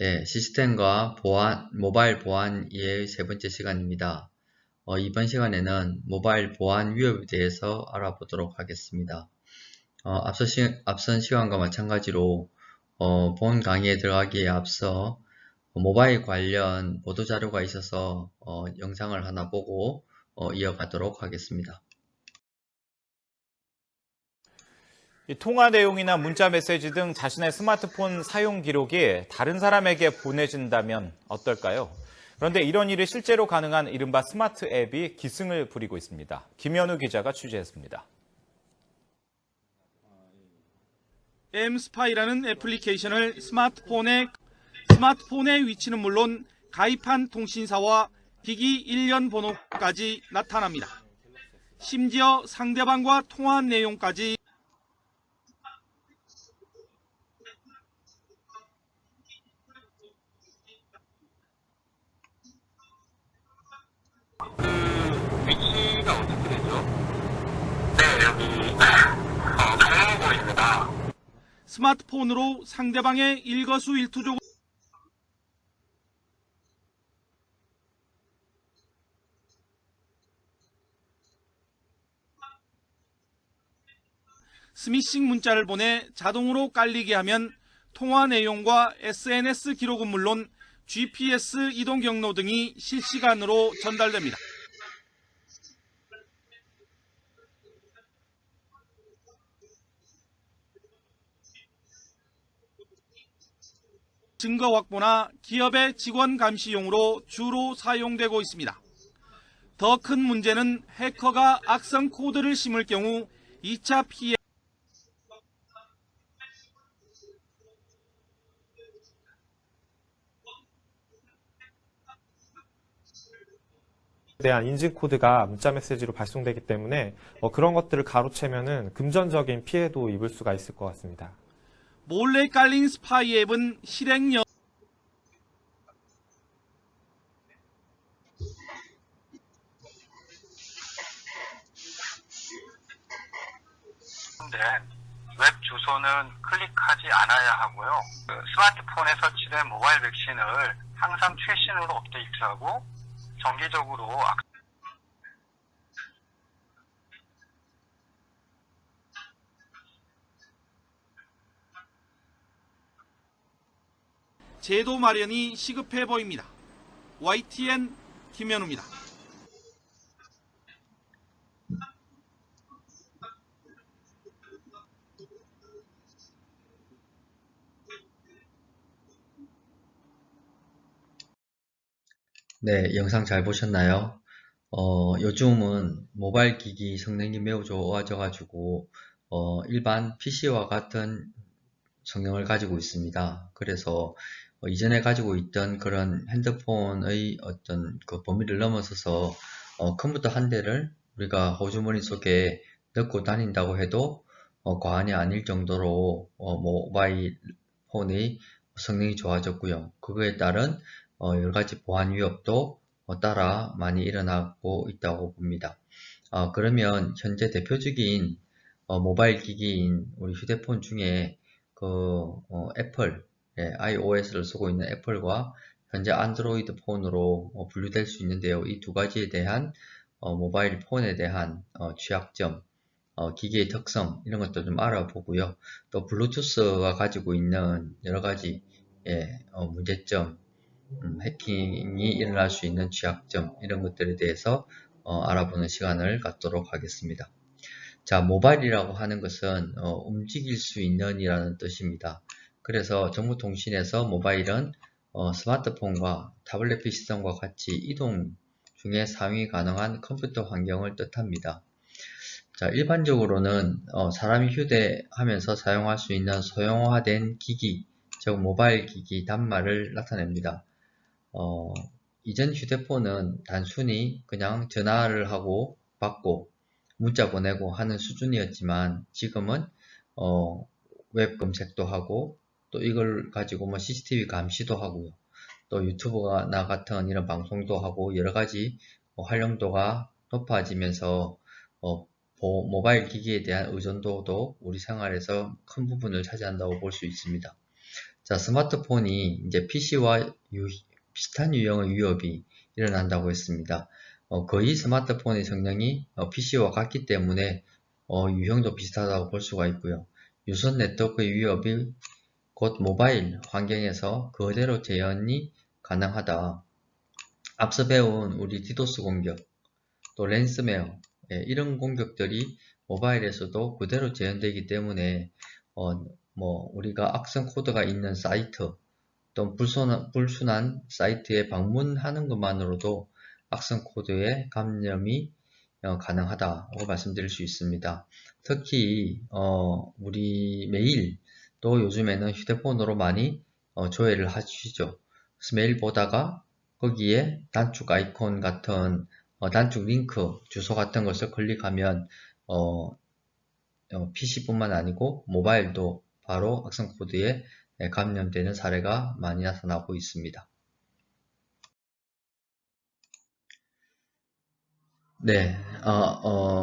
네, 시스템과 보안, 모바일 보안 이해의 세 번째 시간입니다. 이번 시간에는 모바일 보안 위협에 대해서 알아보도록 하겠습니다. 앞선 시간과 마찬가지로 본 강의에 들어가기에 앞서 모바일 관련 보도자료가 있어서 영상을 하나 보고 이어가도록 하겠습니다. 통화 내용이나 문자 메시지 등 자신의 스마트폰 사용 기록이 다른 사람에게 보내진다면 어떨까요? 그런데 이런 일이 실제로 가능한 이른바 스마트 앱이 기승을 부리고 있습니다. 김현우 기자가 취재했습니다. M스파이라는 애플리케이션을 스마트폰의 위치는 물론 가입한 통신사와 기기 일련 번호까지 나타납니다. 심지어 상대방과 통화한 내용까지 위치가 어떻게 되죠? 네, 여기 강릉구입니다. 스마트폰으로 상대방의 일거수일투족을 스미싱 문자를 보내 자동으로 깔리게 하면 통화 내용과 SNS 기록은 물론 GPS 이동 경로 등이 실시간으로 전달됩니다. 증거 확보나 기업의 직원 감시용으로 주로 사용되고 있습니다. 더 큰 문제는 해커가 악성 코드를 심을 경우 2차 피해 대한 인증 코드가 문자 메시지로 발송되기 때문에 그런 것들을 가로채면은 금전적인 피해도 입을 수가 있을 것 같습니다. 몰래 깔린 스파이 앱은 실행력 웹 주소는 클릭하지 않아야 하고요. 스마트폰에 설치된 모바일 백신을 항상 최신으로 업데이트하고 정기적으로 제도 마련이 시급해 보입니다. YTN 김현우입니다. 네, 영상 잘 보셨나요? 요즘은 모바일 기기 성능이 매우 좋아져가지고 일반 PC와 같은 성능을 가지고 있습니다. 그래서 이전에 가지고 있던 그런 핸드폰의 어떤 그 범위를 넘어서서 컴퓨터 한 대를 우리가 호주머니 속에 넣고 다닌다고 해도 과언이 아닐 정도로 모바일 폰의 성능이 좋아졌고요. 그거에 따른 여러 가지 보안 위협도 따라 많이 일어나고 있다고 봅니다. 그러면 현재 대표적인 모바일 기기인 우리 휴대폰 중에 애플, iOS를 쓰고 있는 애플과 현재 안드로이드 폰으로 분류될 수 있는데요. 이 두 가지에 대한 모바일 폰에 대한 취약점, 기기의 특성 이런 것도 좀 알아보고요. 또 블루투스가 가지고 있는 여러 가지 문제점, 해킹이 일어날 수 있는 취약점 이런 것들에 대해서 알아보는 시간을 갖도록 하겠습니다. 자, 모바일이라고 하는 것은 움직일 수 있는 이라는 뜻입니다. 그래서 정보통신에서 모바일은 스마트폰과 타블렛 PC성과 같이 이동 중에 사용이 가능한 컴퓨터 환경을 뜻합니다. 자, 일반적으로는 사람이 휴대하면서 사용할 수 있는 소형화된 기기, 즉 모바일 기기 단말을 나타냅니다. 이전 휴대폰은 단순히 그냥 전화를 하고 받고 문자 보내고 하는 수준이었지만 지금은 웹 검색도 하고 또 이걸 가지고 뭐 CCTV 감시도 하고요. 또 유튜브나 같은 이런 방송도 하고 여러 가지 활용도가 높아지면서 모바일 기기에 대한 의존도도 우리 생활에서 큰 부분을 차지한다고 볼 수 있습니다. 자, 스마트폰이 이제 PC와 비슷한 유형의 위협이 일어난다고 했습니다. 거의 스마트폰의 성능이 PC와 같기 때문에 유형도 비슷하다고 볼 수가 있고요. 유선 네트워크의 위협이 곧 모바일 환경에서 그대로 재현이 가능하다. 앞서 배운 우리 디도스 공격, 또 랜섬웨어, 이런 공격들이 모바일에서도 그대로 재현되기 때문에 우리가 악성 코드가 있는 사이트, 또 불순한 사이트에 방문하는 것만으로도 악성 코드에 감염이 가능하다고 말씀드릴 수 있습니다. 특히 우리 메일, 또 요즘에는 휴대폰으로 많이 조회를 하시죠. 그래서 메일 보다가 거기에 단축 아이콘 같은 단축 링크, 주소 같은 것을 클릭하면 PC뿐만 아니고 모바일도 바로 악성 코드에 감염되는 사례가 많이 나타나고 있습니다. 네,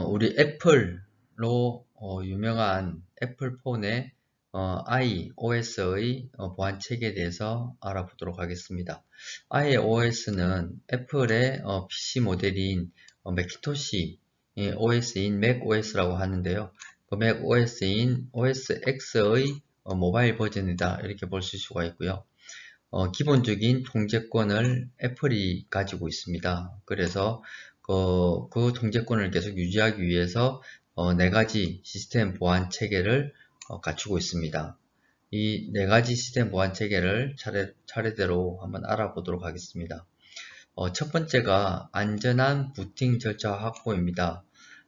우리 애플로 유명한 애플폰의 iOS의 보안 체계에 대해서 알아보도록 하겠습니다. iOS는 애플의 PC 모델인 맥킨토시 OS인 macOS라고 하는데요. 그 macOS인 OS X의 모바일 버전이다, 이렇게 볼 수가 있고요. 기본적인 통제권을 애플이 가지고 있습니다. 그래서 그 통제권을 계속 유지하기 위해서 4가지 시스템 보안 체계를 갖추고 있습니다. 이 4가지 시스템 보안 체계를 차례대로 한번 알아보도록 하겠습니다. 첫 번째가 안전한 부팅 절차 확보입니다.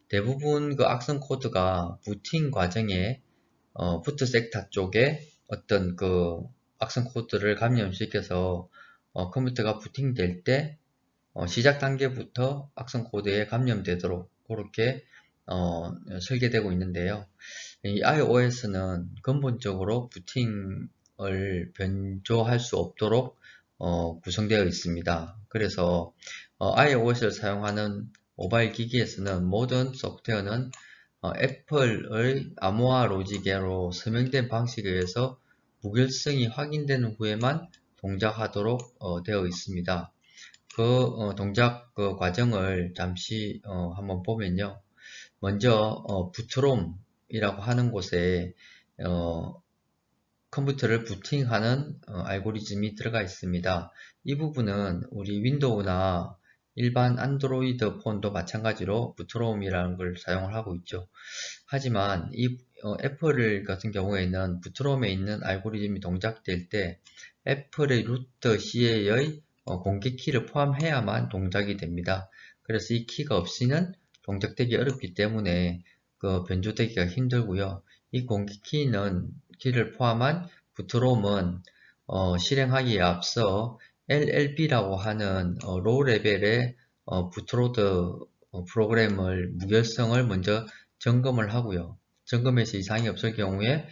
대부분 그 악성 코드가 부팅 과정에 부트 섹터 쪽에 어떤 그 악성 코드를 감염시켜서 컴퓨터가 부팅될 때 시작 단계부터 악성 코드에 감염되도록 그렇게 설계되고 있는데요. 이 iOS는 근본적으로 부팅을 변조할 수 없도록 구성되어 있습니다. 그래서 iOS를 사용하는 모바일 기기에서는 모든 소프트웨어는 애플의 암호화 로직으로 설명된 방식에 의해서 무결성이 확인된 후에만 동작하도록 되어 있습니다. 그 동작 그 과정을 잠시 한번 보면요. 먼저 부트롬이라고 하는 곳에 컴퓨터를 부팅하는 알고리즘이 들어가 있습니다. 이 부분은 우리 윈도우나 일반 안드로이드 폰도 마찬가지로 부트롬이라는 걸 사용을 하고 있죠. 하지만 이 애플 같은 경우에는 부트롬에 있는 알고리즘이 동작될 때 애플의 루트 C의 공개 키를 포함해야만 동작이 됩니다. 그래서 이 키가 없이는 동작되기 어렵기 때문에 그 변조되기가 힘들고요. 이 공개 키를 포함한 부트롬은 실행하기에 앞서 LLB라고 하는 로우 레벨의 부트로드 프로그램을 무결성을 먼저 점검을 하고요. 점검에서 이상이 없을 경우에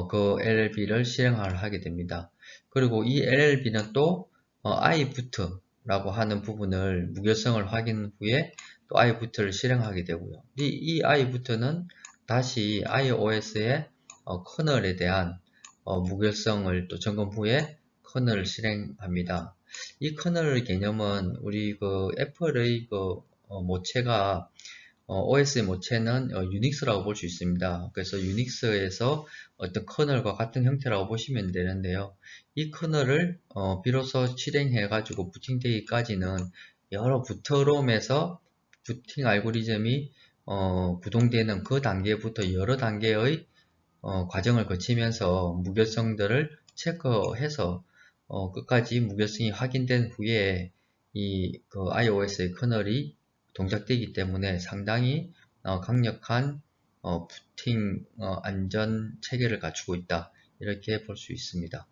그 LLB를 실행을 하게 됩니다. 그리고 이 LLB는 또 iBoot라고 하는 부분을 무결성을 확인 후에 또 iBoot를 실행하게 되고요. 이 iBoot는 다시 iOS의 커널에 대한 무결성을 또 점검 후에 커널을 실행합니다. 이 커널의 개념은 우리 그 애플의 그 모체가 OS의 모체는 유닉스라고 볼 수 있습니다. 그래서 유닉스에서 어떤 커널과 같은 형태라고 보시면 되는데요. 이 커널을 비로소 실행해 가지고 부팅되기까지는 여러 부트롬에서 부팅 알고리즘이 구동되는 그 단계부터 여러 단계의 과정을 거치면서 무결성들을 체크해서 끝까지 무결성이 확인된 후에 그 iOS의 커널이 동작되기 때문에 상당히 강력한 부팅 안전 체계를 갖추고 있다, 이렇게 볼 수 있습니다.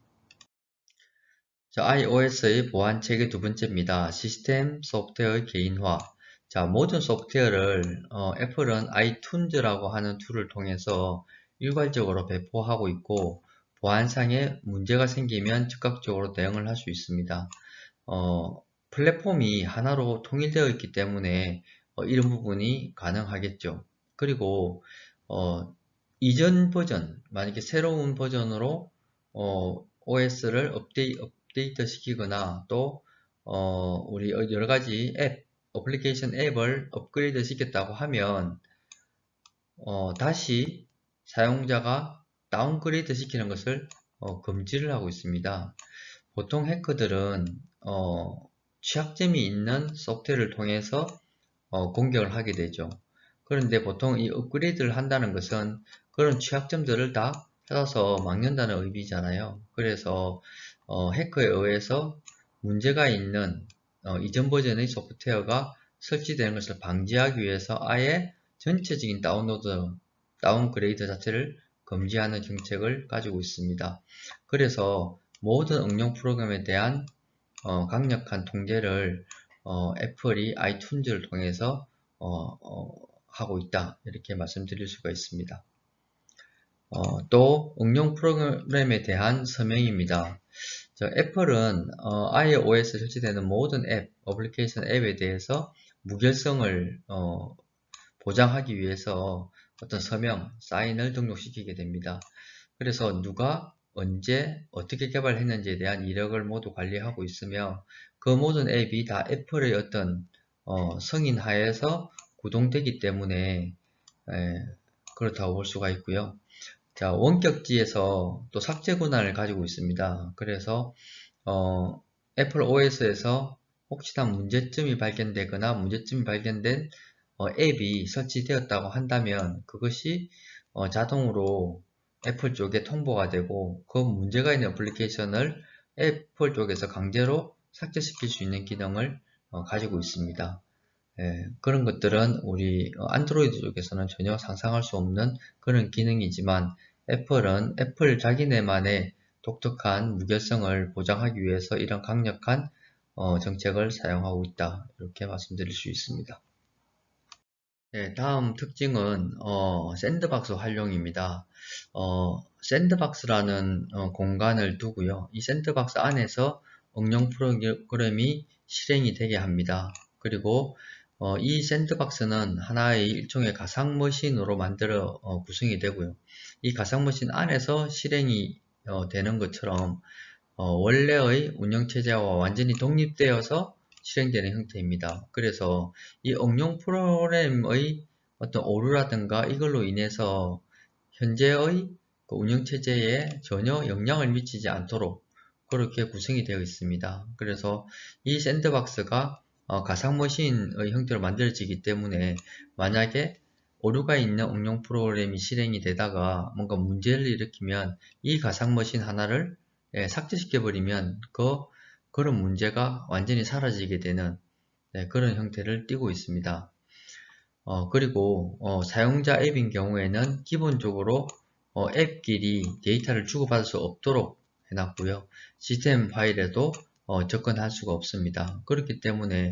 자, iOS의 보안 체계 두 번째입니다. 시스템 소프트웨어의 개인화. 자, 모든 소프트웨어를 애플은 아이튠즈라고 하는 툴을 통해서 일괄적으로 배포하고 있고, 보안상에 문제가 생기면 즉각적으로 대응을 할 수 있습니다. 플랫폼이 하나로 통일되어 있기 때문에 이런 부분이 가능하겠죠. 그리고 이전 버전, 만약에 새로운 버전으로 OS를 업데이트 시키거나 또 우리 여러 가지 어플리케이션 앱을 업그레이드 시켰다고 하면 다시 사용자가 다운그레이드 시키는 것을 금지를 하고 있습니다. 보통 해커들은 취약점이 있는 소프트웨어를 통해서 공격을 하게 되죠. 그런데 보통 이 업그레이드를 한다는 것은 그런 취약점들을 다 찾아서 막는다는 의미잖아요. 그래서 해커에 의해서 문제가 있는 이전 버전의 소프트웨어가 설치되는 것을 방지하기 위해서 아예 전체적인 다운그레이드 자체를 금지하는 정책을 가지고 있습니다. 그래서 모든 응용 프로그램에 대한 강력한 통제를 애플이 아이튠즈를 통해서 하고 있다, 이렇게 말씀드릴 수가 있습니다. 또 응용 프로그램에 대한 서명입니다. 애플은 iOS에 설치되는 모든 어플리케이션 앱에 대해서 무결성을 보장하기 위해서 어떤 서명, 사인을 등록시키게 됩니다. 그래서 누가 언제 어떻게 개발했는지에 대한 이력을 모두 관리하고 있으며 그 모든 앱이 다 애플의 어떤 승인 하에서 구동되기 때문에 그렇다고 볼 수가 있고요. 자, 원격지에서 또 삭제 권한을 가지고 있습니다. 그래서 애플 OS에서 혹시나 문제점이 발견되거나 문제점이 발견된 앱이 설치되었다고 한다면 그것이 자동으로 애플 쪽에 통보가 되고 그 문제가 있는 애플리케이션을 애플 쪽에서 강제로 삭제시킬 수 있는 기능을 가지고 있습니다. 그런 것들은 우리 안드로이드 쪽에서는 전혀 상상할 수 없는 그런 기능이지만 애플은 애플 자기네만의 독특한 무결성을 보장하기 위해서 이런 강력한 정책을 사용하고 있다, 이렇게 말씀드릴 수 있습니다. 다음 특징은 샌드박스 활용입니다. 샌드박스라는 공간을 두고요. 이 샌드박스 안에서 응용 프로그램이 실행이 되게 합니다. 그리고 이 샌드박스는 하나의 일종의 가상머신으로 만들어 구성이 되고요. 이 가상머신 안에서 실행이 되는 것처럼 원래의 운영체제와 완전히 독립되어서 실행되는 형태입니다. 그래서 이 응용 프로그램의 어떤 오류라든가 이걸로 인해서 현재의 그 운영체제에 전혀 영향을 미치지 않도록 그렇게 구성이 되어 있습니다. 그래서 이 샌드박스가 가상머신의 형태로 만들어지기 때문에 만약에 오류가 있는 응용 프로그램이 실행이 되다가 뭔가 문제를 일으키면 이 가상머신 하나를 삭제시켜버리면 그런 문제가 완전히 사라지게 되는 그런 형태를 띠고 있습니다. 그리고 사용자 앱인 경우에는 기본적으로 앱끼리 데이터를 주고받을 수 없도록 해놨고요. 시스템 파일에도 접근할 수가 없습니다. 그렇기 때문에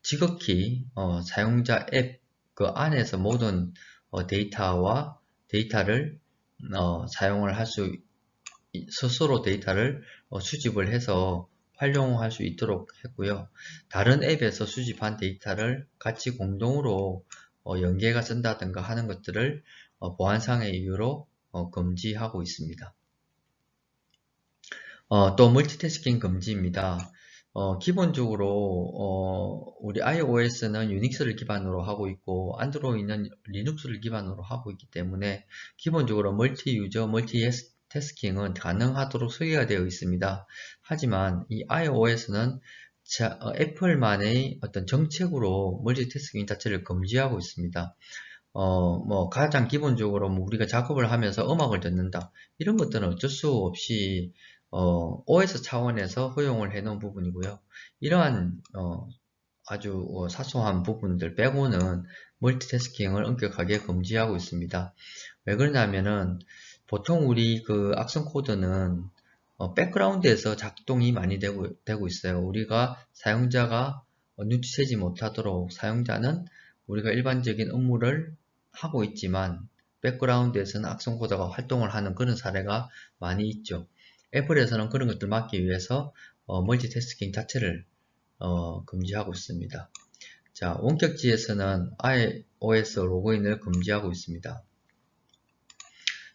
지극히 사용자 앱 그 안에서 모든 데이터를 사용을 할 수, 스스로 데이터를 수집을 해서 활용할 수 있도록 했고요. 다른 앱에서 수집한 데이터를 같이 공동으로 연계가 쓴다든가 하는 것들을 보안상의 이유로 금지하고 있습니다. 또 멀티태스킹 금지입니다. 기본적으로 우리 iOS는 유닉스를 기반으로 하고 있고 안드로이드는 리눅스를 기반으로 하고 있기 때문에 기본적으로 멀티 유저, 멀티태스킹은 가능하도록 설계가 되어 있습니다. 하지만 이 iOS는 애플만의 어떤 정책으로 멀티태스킹 자체를 금지하고 있습니다. 가장 기본적으로 우리가 작업을 하면서 음악을 듣는다, 이런 것들은 어쩔 수 없이 OS 차원에서 허용을 해 놓은 부분이고요. 이러한 아주 사소한 부분들 빼고는 멀티태스킹을 엄격하게 금지하고 있습니다. 왜 그러냐면은 보통 우리 그 악성 코드는 백그라운드에서 작동이 많이 되고 있어요. 우리가 사용자가 눈치채지 못하도록 사용자는 우리가 일반적인 업무를 하고 있지만 백그라운드에서는 악성 코드가 활동을 하는 그런 사례가 많이 있죠. 애플에서는 그런 것들 막기 위해서 멀티태스킹 자체를 금지하고 있습니다. 자, 원격지에서는 iOS 로그인을 금지하고 있습니다.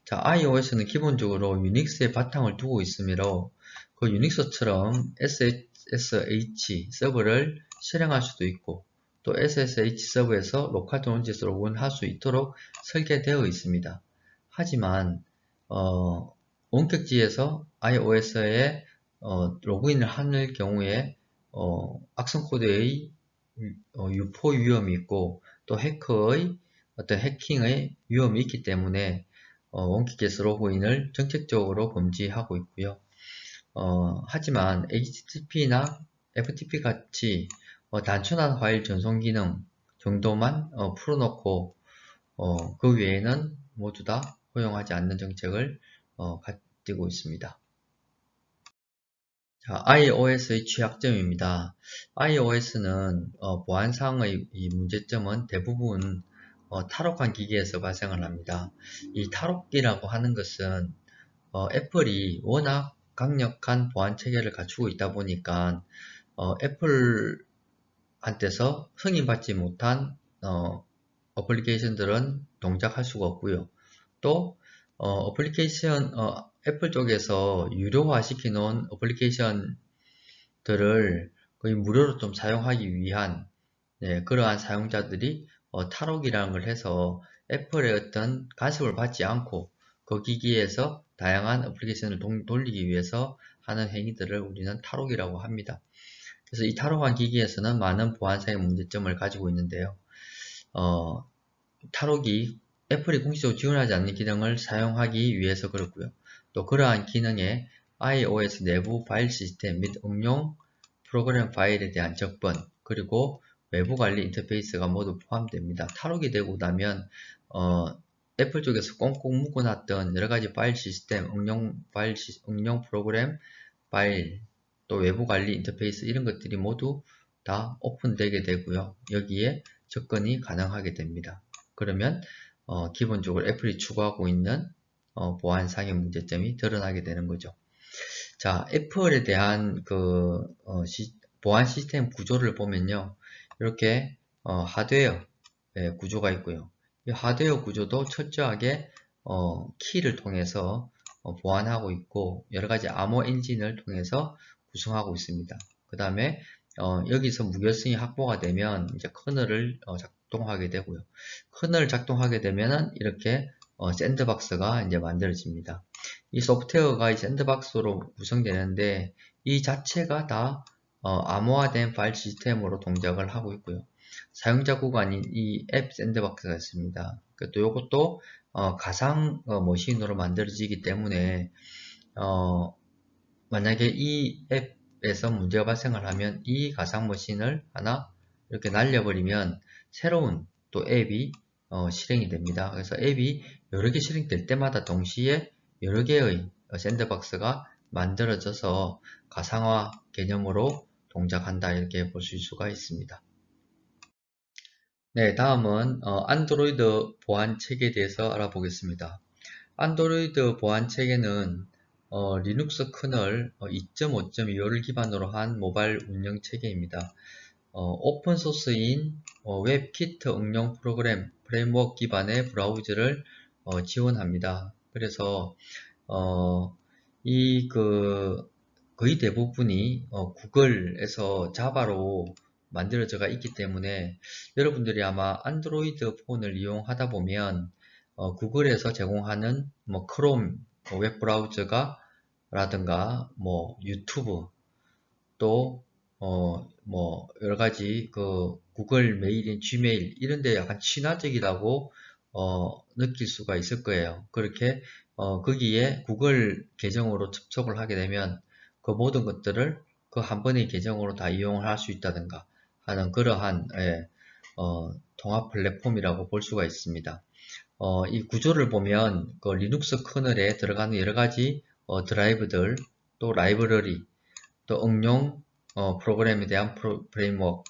자, iOS는 기본적으로 유닉스의 바탕을 두고 있으므로 그 유닉스처럼 SSH 서버를 실행할 수도 있고 또 SSH 서버에서 로컬 도면지에서 로그인할 수 있도록 설계되어 있습니다. 하지만 원격지에서 iOS에 로그인을 하는 경우에 악성 코드의 유포 위험이 있고 또 해커의 어떤 해킹의 위험이 있기 때문에 원격에서 로그인을 정책적으로 금지하고 있고요. 하지만 HTTP나 FTP 같이 단순한 파일 전송 기능 정도만 풀어놓고 그 외에는 모두 다 허용하지 않는 정책을 가지고 있습니다. 자, iOS의 취약점입니다. iOS는 보안상의 이 문제점은 대부분 탈옥한 기기에서 발생을 합니다. 이 탈옥기라고 하는 것은 애플이 워낙 강력한 보안 체계를 갖추고 있다 보니까 애플한테서 승인받지 못한 어플리케이션들은 동작할 수가 없고요. 또 어플리케이션 애플 쪽에서 유료화 시켜 놓은 어플리케이션들을 거의 무료로 좀 사용하기 위한 그러한 사용자들이 탈옥이라는 걸 해서 애플의 어떤 간섭을 받지 않고 그 기기에서 다양한 어플리케이션을 돌리기 위해서 하는 행위들을 우리는 탈옥이라고 합니다. 그래서 이 탈옥한 기기에서는 많은 보안상의 문제점을 가지고 있는데요. 탈옥이 애플이 공식적으로 지원하지 않는 기능을 사용하기 위해서 그렇고요. 또 그러한 기능에 iOS 내부 파일 시스템 및 응용 프로그램 파일에 대한 적번 그리고 외부 관리 인터페이스가 모두 포함됩니다. 탈옥이 되고 나면 애플 쪽에서 꽁꽁 묶어놨던 여러가지 파일 시스템, 응용 프로그램 파일, 또 외부 관리 인터페이스 이런 것들이 모두 다 오픈되게 되고요. 여기에 접근이 가능하게 됩니다. 그러면 기본적으로 애플이 추구하고 있는 보안상의 문제점이 드러나게 되는 거죠. 자, 애플에 대한 그 보안 시스템 구조를 보면요. 이렇게 하드웨어 구조가 있고요. 이 하드웨어 구조도 철저하게 키를 통해서 보안하고 있고 여러가지 암호 엔진을 통해서 구성하고 있습니다. 그 다음에 여기서 무결성이 확보가 되면 이제 커널을 작동하게 되고요. 커널을 작동하게 되면은 이렇게 샌드박스가 이제 만들어집니다. 이 소프트웨어가 이 샌드박스로 구성되는데 이 자체가 다 암호화된 파일 시스템으로 동작을 하고 있고요. 사용자 구간인 이 앱 샌드박스가 있습니다. 또 이것도 가상 머신으로 만들어지기 때문에 만약에 이 앱에서 문제가 발생을 하면 이 가상 머신을 하나 이렇게 날려버리면 새로운 또 앱이 실행이 됩니다. 그래서 앱이 여러 개 실행될 때마다 동시에 여러 개의 샌드박스가 만들어져서 가상화 개념으로 동작한다 이렇게 보실 수가 있습니다. 네, 다음은 안드로이드 보안 체계에 대해서 알아보겠습니다. 안드로이드 보안 체계는 리눅스 커널 2.5.25를 기반으로 한 모바일 운영 체계입니다. 오픈소스인 웹키트 응용 프레임워크 기반의 브라우저를 지원합니다. 그래서 거의 대부분이 구글에서 자바로 만들어져가 있기 때문에 여러분들이 아마 안드로이드 폰을 이용하다 보면 구글에서 제공하는 뭐 크롬 웹브라우저가 라든가 뭐 유튜브 또 뭐 여러가지 그 구글 메일인 지메일 이런데 약간 친화적이라고 느낄 수가 있을 거예요. 그렇게 거기에 구글 계정으로 접속을 하게 되면 그 모든 것들을 그 한 번의 계정으로 다 이용을 할 수 있다든가 하는 그러한 통합 플랫폼이라고 볼 수가 있습니다. 이 구조를 보면 그 리눅스 커널에 들어가는 여러가지 드라이브들 또 라이브러리 또 응용 프로그램에 대한 프레임워크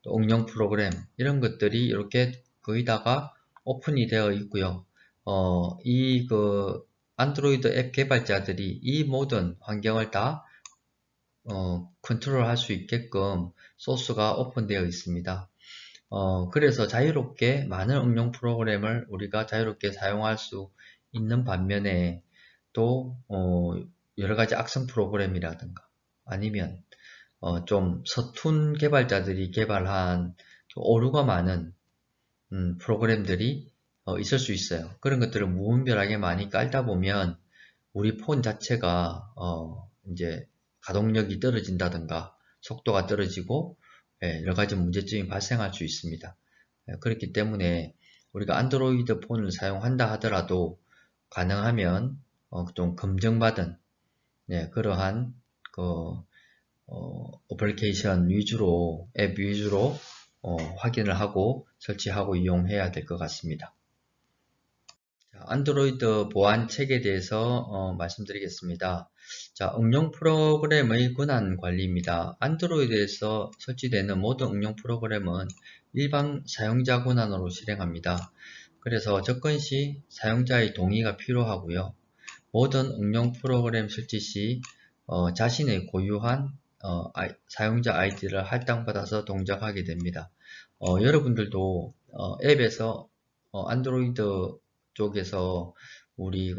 또 응용 프로그램 이런 것들이 이렇게 거의 다가 오픈이 되어 있고요. 이 안드로이드 앱 개발자들이 이 모든 환경을 다 컨트롤 할 수 있게끔 소스가 오픈되어 있습니다. 그래서 자유롭게 많은 응용 프로그램을 우리가 자유롭게 사용할 수 있는 반면에 또 여러 가지 악성 프로그램이라든가 아니면 좀 서툰 개발자들이 개발한 좀 오류가 많은 프로그램들이 있을 수 있어요. 그런 것들을 무분별하게 많이 깔다 보면 우리 폰 자체가 이제 가동력이 떨어진다든가 속도가 떨어지고 여러 가지 문제점이 발생할 수 있습니다. 그렇기 때문에 우리가 안드로이드 폰을 사용한다 하더라도 가능하면 좀 검증받은 그러한 어플리케이션 위주로 앱 위주로 확인을 하고 설치하고 이용해야 될 것 같습니다. 자, 안드로이드 보안 체계에 대해서 말씀드리겠습니다. 자, 응용 프로그램의 권한 관리입니다. 안드로이드에서 설치되는 모든 응용 프로그램은 일반 사용자 권한으로 실행합니다. 그래서 접근 시 사용자의 동의가 필요하고요. 모든 응용 프로그램 설치 시 자신의 고유한 사용자 아이디를 할당받아서 동작하게 됩니다. 여러분들도 앱에서 안드로이드 쪽에서 우리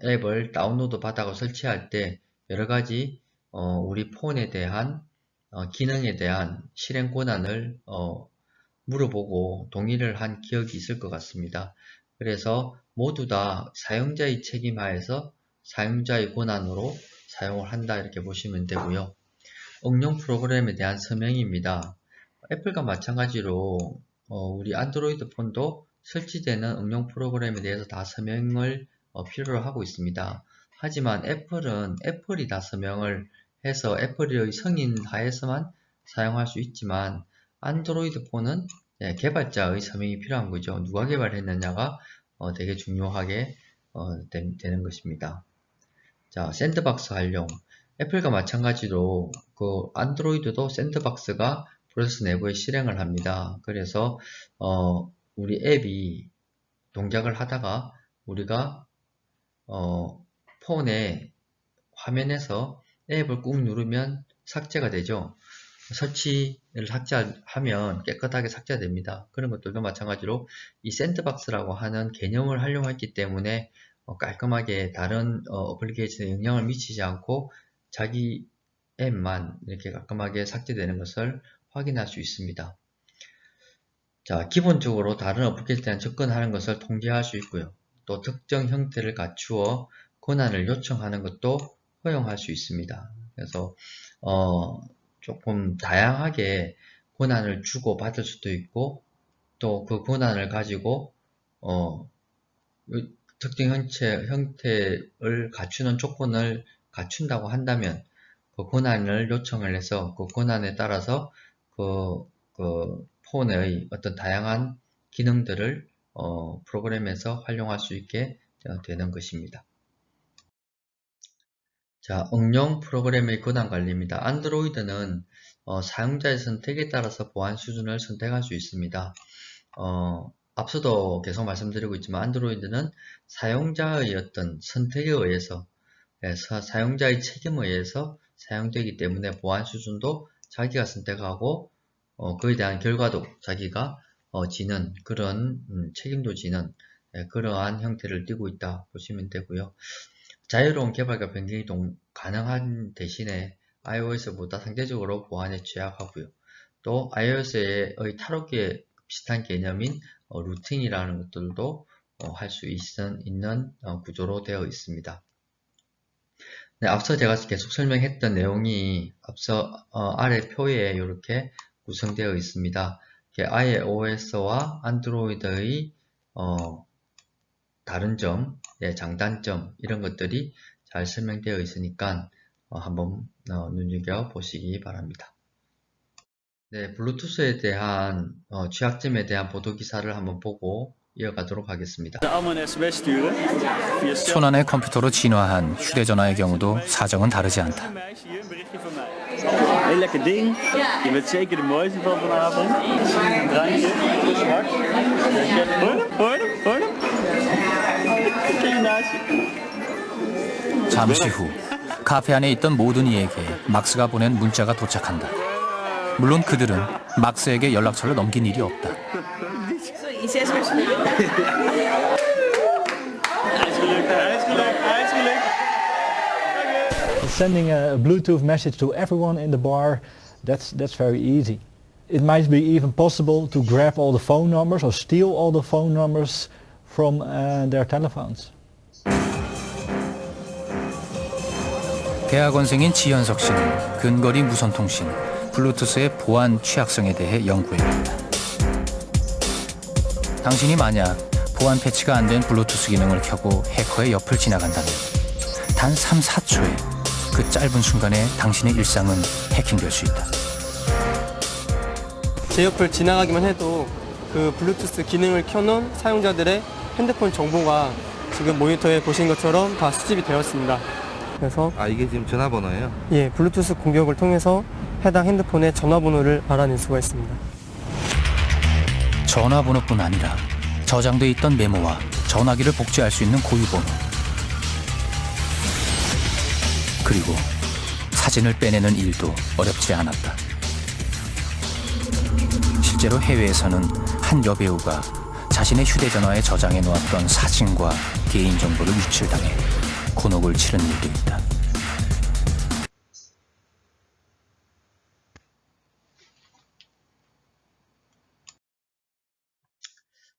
앱을 다운로드 받아서 설치할 때 여러가지 우리 폰에 대한 기능에 대한 실행 권한을 물어보고 동의를 한 기억이 있을 것 같습니다. 그래서 모두 다 사용자의 책임하에서 사용자의 권한으로 사용을 한다 이렇게 보시면 되고요. 응용 프로그램에 대한 서명입니다. 애플과 마찬가지로 우리 안드로이드 폰도 설치되는 응용 프로그램에 대해서 다 서명을 필요로 하고 있습니다. 하지만 애플이 다 서명을 해서 애플의 승인 하에서만 사용할 수 있지만 안드로이드 폰은 개발자의 서명이 필요한 거죠. 누가 개발했느냐가 되게 중요하게 되는 것입니다. 자, 샌드박스 활용. 애플과 마찬가지로 안드로이드도 샌드박스가 프로세스 내부에 실행을 합니다. 그래서 우리 앱이 동작을 하다가 우리가 폰의 화면에서 앱을 꾹 누르면 삭제가 되죠. 설치를 삭제하면 깨끗하게 삭제됩니다. 그런 것들도 마찬가지로 이 샌드박스라고 하는 개념을 활용했기 때문에 깔끔하게 다른 어플리케이션에 영향을 미치지 않고 자기 앱만 이렇게 깔끔하게 삭제되는 것을 확인할 수 있습니다. 자, 기본적으로 다른 어플리케이션에 접근하는 것을 통제할 수 있고요. 또 특정 형태를 갖추어 권한을 요청하는 것도 허용할 수 있습니다. 그래서 조금 다양하게 권한을 주고 받을 수도 있고 또 그 권한을 가지고 특정 형태를 갖추는 조건을 갖춘다고 한다면 그 권한을 요청을 해서 그 권한에 따라서 그 폰의 어떤 다양한 기능들을 프로그램에서 활용할 수 있게 되는 것입니다. 자, 응용 프로그램의 권한 관리입니다. 안드로이드는 사용자의 선택에 따라서 보안 수준을 선택할 수 있습니다. 앞서도 계속 말씀드리고 있지만 안드로이드는 사용자의 어떤 선택에 의해서 사용자의 책임에 의해서 사용되기 때문에 보안 수준도 자기가 선택하고 그에 대한 결과도 자기가 지는 그런 책임도 지는 그러한 형태를 띠고 있다 보시면 되고요. 자유로운 개발과 변경이 가능한 대신에 iOS보다 상대적으로 보안에 취약하고요. 또 iOS의 탈옥에 비슷한 개념인 루팅이라는 것들도 할 수 있는 구조로 되어 있습니다. 네, 앞서 제가 계속 설명했던 내용이 앞서 아래 표에 이렇게 구성되어 있습니다. iOS와 안드로이드의 다른 점, 장단점 이런 것들이 잘 설명되어 있으니까 한번 눈여겨보시기 바랍니다. 네, 블루투스에 대한 취약점에 대한 보도기사를 한번 보고 이어가도록 하겠습니다. 손안의 컴퓨터로 진화한 휴대전화의 경우도 사정은 다르지 않다. Heel lekker ding. Je bent zeker de mooiste van vanavond. Een drankje. Zwart. Hoor hem? Kijk naast je. 잠시 후 카페 안에 있던 모든 이에게 막스가 보낸 문자가 도착한다. 물론 그들은 막스에게 연락처를 넘긴 일이 없다. sending a Bluetooth message to everyone in the bar, that's very easy. It might be even possible to grab all the phone numbers or steal all the phone numbers from their telephones. 대학원생인 지현석 씨는 근거리 무선통신, 블루투스의 보안 취약성에 대해 연구해봅니다. 당신이 만약 보안 패치가 안 된 블루투스 기능을 켜고 해커의 옆을 지나간다면 단 3, 4초의 그 짧은 순간에 당신의 일상은 해킹될 수 있다. 제 옆을 지나가기만 해도 그 블루투스 기능을 켜놓은 사용자들의 핸드폰 정보가 지금 모니터에 보신 것처럼 다 수집이 되었습니다. 그래서 이게 지금 전화번호예요? 예, 블루투스 공격을 통해서 해당 핸드폰의 전화번호를 알아낼 수가 있습니다. 전화번호뿐 아니라 저장돼 있던 메모와 전화기를 복제할 수 있는 고유번호, 그리고 사진을 빼내는 일도 어렵지 않았다. 실제로 해외에서는 한 여배우가 자신의 휴대전화에 저장해 놓았던 사진과 개인정보를 유출당해 곤혹을 치른 일도 있다.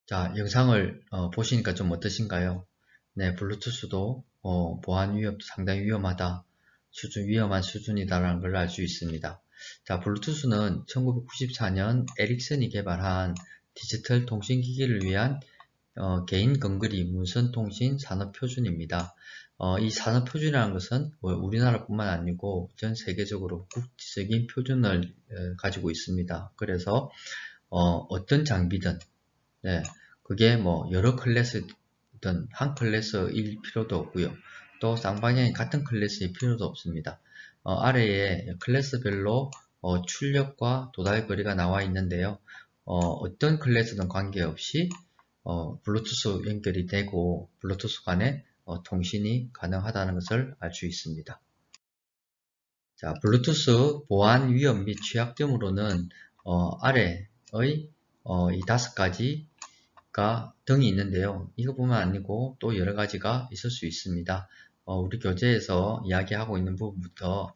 자, 영상을 보시니까 좀 어떠신가요? 네, 블루투스도 보안 위협도 상당히 위험한 수준이다라는 걸 알 수 있습니다. 자, 블루투스는 1994년 에릭슨이 개발한 디지털 통신기기를 위한 개인 근거리 무선통신 산업표준입니다. 이 산업표준이라는 것은 우리나라뿐만 아니고 전 세계적으로 국제적인 표준을 가지고 있습니다. 그래서 어떤 장비든, 네, 그게 여러 클래스든 한 클래스일 필요도 없고요. 또 쌍방향이 같은 클래스일 필요도 없습니다. 아래에 클래스별로 출력과 도달 거리가 나와 있는데요. 어떤 클래스든 관계없이 블루투스 연결이 되고 블루투스 간에 통신이 가능하다는 것을 알 수 있습니다. 자, 블루투스 보안 위험 및 취약점으로는 아래의 이 5가지가 등이 있는데요. 이거 보면 아니고 또 여러 가지가 있을 수 있습니다. 우리 교재에서 이야기하고 있는 부분부터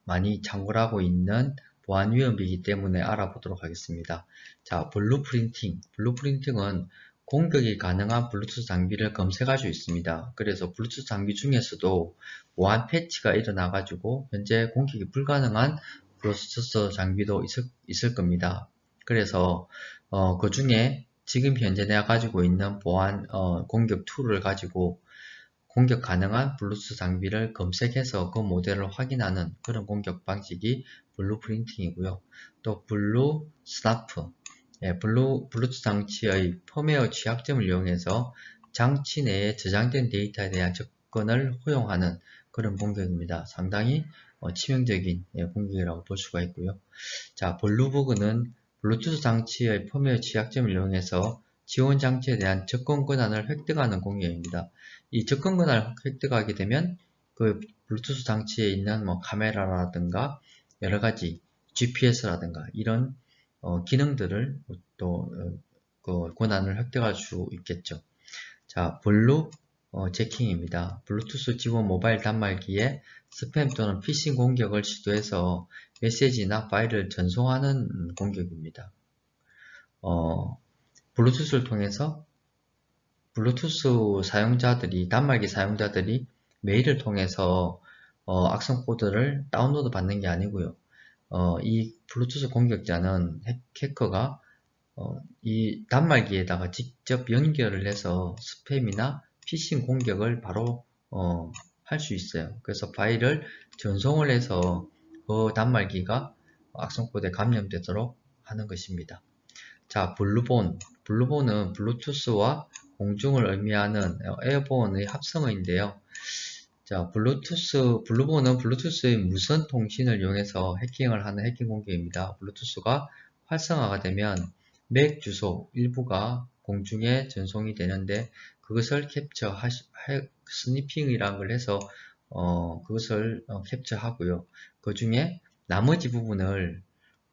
많이 참고를 하고 있는 보안 위험이기 때문에 알아보도록 하겠습니다. 자, 블루프린팅은 공격이 가능한 블루투스 장비를 검색할 수 있습니다. 그래서 블루투스 장비 중에서도 보안 패치가 일어나가지고 현재 공격이 불가능한 블루투스 장비도 있을 겁니다. 그래서 그 중에 지금 현재 내가 가지고 있는 보안 공격 툴을 가지고 공격 가능한 블루투스 장비를 검색해서 그 모델을 확인하는 그런 공격 방식이 블루프린팅이고요. 또 블루스나프, 블루투스 장치의 펌웨어 취약점을 이용해서 장치 내에 저장된 데이터에 대한 접근을 허용하는 그런 공격입니다. 상당히 치명적인 공격이라고 볼 수가 있고요. 자, 블루버그는 블루투스 장치의 펌웨어 취약점을 이용해서 지원 장치에 대한 접근 권한을 획득하는 공격입니다. 이 접근 권한을 획득하게 되면 그 블루투스 장치에 있는 카메라라든가 여러가지 GPS라든가 이런 기능들을 또 그 권한을 획득할 수 있겠죠. 자, 블루 제킹입니다. 블루투스 지원 모바일 단말기에 스팸 또는 피싱 공격을 시도해서 메시지나 파일을 전송하는 공격입니다. 블루투스를 통해서 블루투스 사용자들이, 단말기 사용자들이 메일을 통해서 악성 코드를 다운로드 받는 게 아니고요. 이 블루투스 공격자는 해커가 이 단말기에다가 직접 연결을 해서 스팸이나 피싱 공격을 바로 할 수 있어요. 그래서 파일을 전송을 해서 그 단말기가 악성 코드에 감염되도록 하는 것입니다. 자, 블루본은 블루투스와 공중을 의미하는 에어본의 합성어인데요. 자, 블루본은 블루투스의 무선 통신을 이용해서 해킹을 하는 해킹 공격입니다. 블루투스가 활성화가 되면 맥 주소 일부가 공중에 전송이 되는데 그것을 스니핑이라는 걸 해서 그것을 캡처하고요. 그 중에 나머지 부분을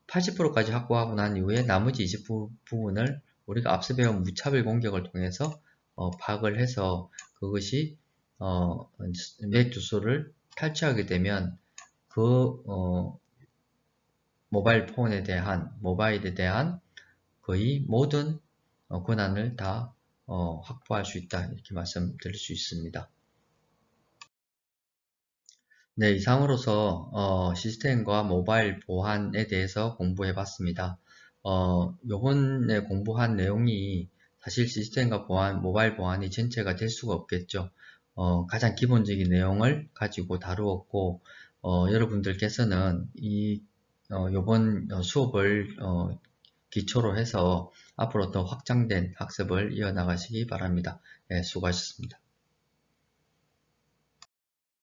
80%까지 확보하고 난 이후에 나머지 20부분을 우리가 앞서 배운 무차별 공격을 통해서 파악을 해서 그것이 맥 주소를 탈취하게 되면 그 모바일에 대한 거의 모든 권한을 다 확보할 수 있다, 이렇게 말씀드릴 수 있습니다. 네, 이상으로서 시스템과 모바일 보안에 대해서 공부해 봤습니다. 요번에 공부한 내용이 사실 시스템과 모바일 보안이 전체가 될 수가 없겠죠. 가장 기본적인 내용을 가지고 다루었고, 여러분들께서는 요번 수업을 기초로 해서 앞으로 더 확장된 학습을 이어나가시기 바랍니다. 네, 수고하셨습니다.